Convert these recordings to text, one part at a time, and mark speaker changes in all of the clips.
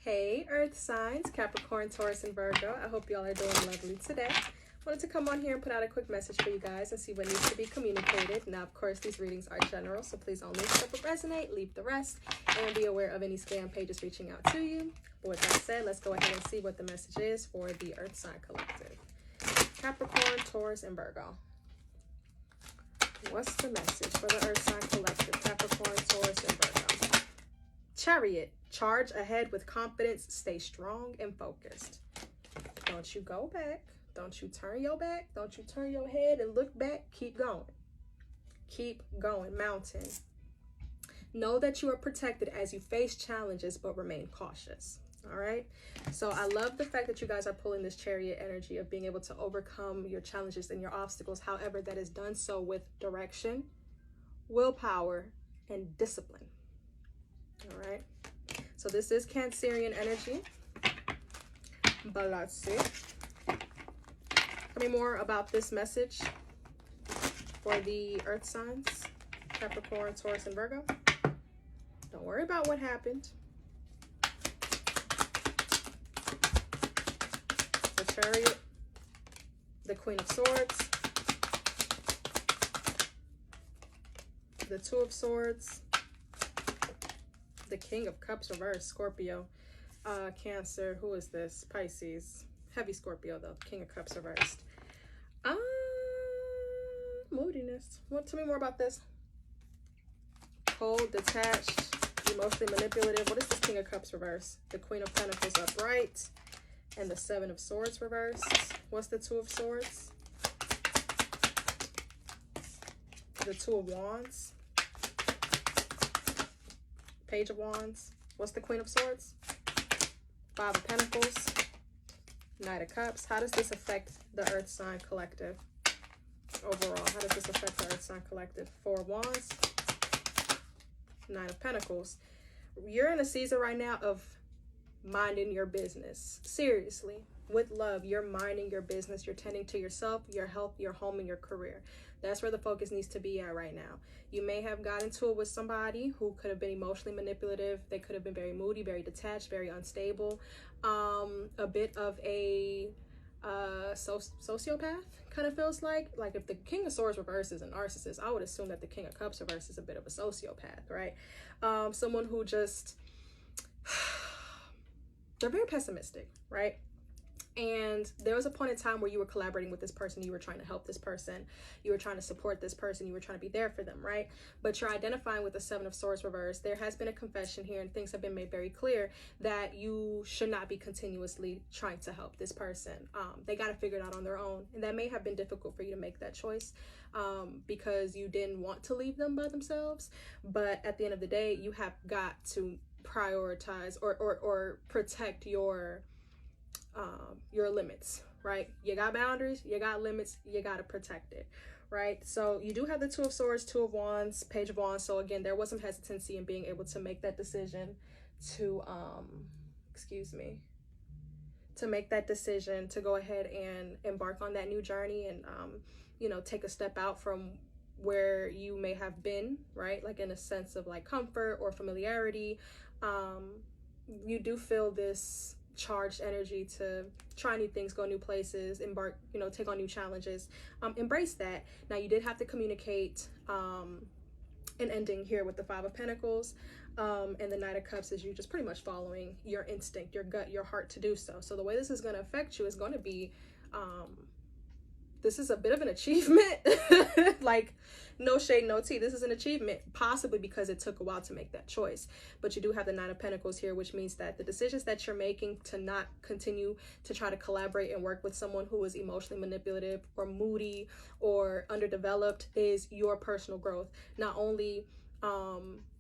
Speaker 1: Hey, Earth signs, Capricorn, Taurus, and Virgo. I hope y'all are doing lovely today. Wanted to come on here and put out a quick message for you guys and see what needs to be communicated. Now, of course, these readings are general, so please only accept what resonate, leave the rest, and be aware of any scam pages reaching out to you. But with that said, let's go ahead and see what the message is for the Earth sign collective. Capricorn, Taurus, and Virgo. What's the message for the Earth sign collective? Capricorn, Taurus, and Virgo. Chariot. Charge ahead with confidence. Stay strong and focused. Don't you go back. Don't you turn your back. Don't you turn your head and look back. Keep going. Keep going. Mountain. Know that you are protected as you face challenges, but remain cautious. All right. So I love the fact that you guys are pulling this chariot energy of being able to overcome your challenges and your obstacles. However, that is done so with direction, willpower, and discipline. All right. So this is Cancerian energy. But let's see. Tell me more about this message for the Earth signs, Capricorn, Taurus, and Virgo. Don't worry about what happened. The Chariot, the Queen of Swords, the Two of Swords, the King of Cups reversed, Scorpio, Cancer, who is this? Pisces, heavy Scorpio though, King of Cups reversed. Moodiness. Tell me more about this. Cold, detached, emotionally manipulative. What is this King of Cups reversed? The Queen of Pentacles upright, and the Seven of Swords reversed. What's the Two of Swords? The Two of Wands. Page of Wands. What's the Queen of Swords? Five of Pentacles. Knight of Cups. How does this affect the Earth sign collective overall? How does this affect the Earth sign collective? Four of Wands. Nine of Pentacles. You're in a season right now of minding your business. Seriously. With love, you're minding your business. You're tending to yourself, your health, your home, and your career. That's where the focus needs to be at right now. You may have got into it with somebody who could have been emotionally manipulative. They could have been very moody, very detached, very unstable. A bit of a sociopath, kind of feels like. Like if the King of Swords reverse is a narcissist, I would assume that the King of Cups reverse is a bit of a sociopath, right? Someone who just, they're very pessimistic, right? And there was a point in time where you were collaborating with this person, you were trying to help this person, you were trying to support this person, you were trying to be there for them, right? But you're identifying with the Seven of Swords reverse. There has been a confession here and things have been made very clear that you should not be continuously trying to help this person. They got to figure it out on their own. And that may have been difficult for you to make that choice because you didn't want to leave them by themselves. But at the end of the day, you have got to prioritize or protect your limits, right? You got boundaries, you got limits, you got to protect it, right? So you do have the Two of Swords, Two of Wands, Page of Wands. So again, there was some hesitancy in being able to make that decision to to make that decision to go ahead and embark on that new journey and take a step out from where you may have been, right? Like in a sense of like comfort or familiarity. You do feel this charged energy to try new things, go new places, embark, take on new challenges. Embrace that. Now you did have to communicate an ending here with the Five of Pentacles, and the Knight of Cups is you just pretty much following your instinct, your gut, your heart to do so. So the way this is going to affect you is going to be this is a bit of an achievement. Like, no shade, no tea. This is an achievement, possibly because it took a while to make that choice. But you do have the Nine of Pentacles here, which means that the decisions that you're making to not continue to try to collaborate and work with someone who is emotionally manipulative or moody or underdeveloped is your personal growth. Not only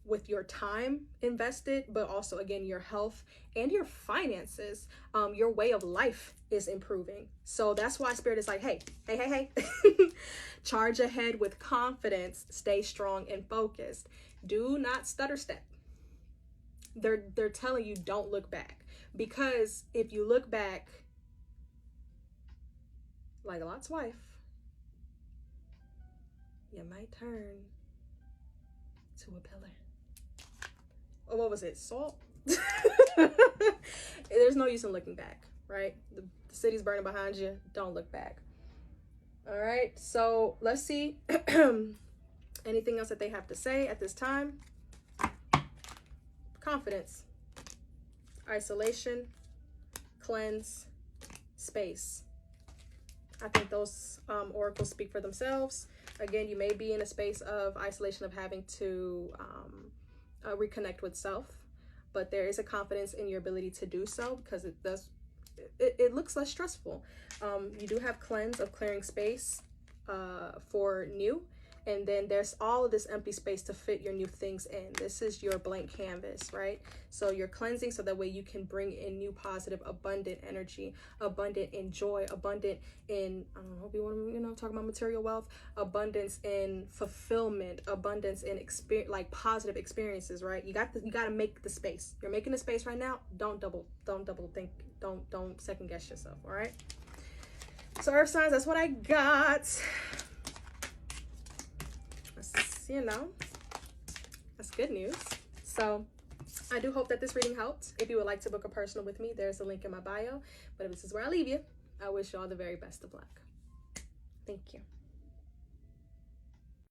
Speaker 1: with your time invested, but also again your health and your finances. Your way of life is improving. So that's why Spirit is like, hey charge ahead with confidence, stay strong and focused, do not stutter step. They're telling you don't look back, because if you look back, like Lot's wife, you might turn to a pillar. What was it? Salt? there's no use in looking back, right? The city's burning behind you. Don't look back. All right, so let's see anything else that they have to say at this time. Confidence, isolation, cleanse, space. I think those oracles speak for themselves. Again, you may be in a space of isolation, of having to reconnect with self, but there is a confidence in your ability to do so, because it looks less stressful. You do have cleanse, of clearing space for new, and then there's all of this empty space to fit your new things in. This is your blank canvas, right? So you're cleansing so that way you can bring in new, positive, abundant energy, abundant in joy, abundant in, I don't know if you want to, talk about material wealth, abundance in fulfillment, abundance in experience, like positive experiences, right? You got to make the space. You're making the space right now. Don't double think. Don't second guess yourself. All right. So earth signs, that's what I got. That's good news. So I do hope that this reading helped. If you would like to book a personal with me, there's a link in my bio. But this is where I leave you. I wish you all the very best of luck. Thank you.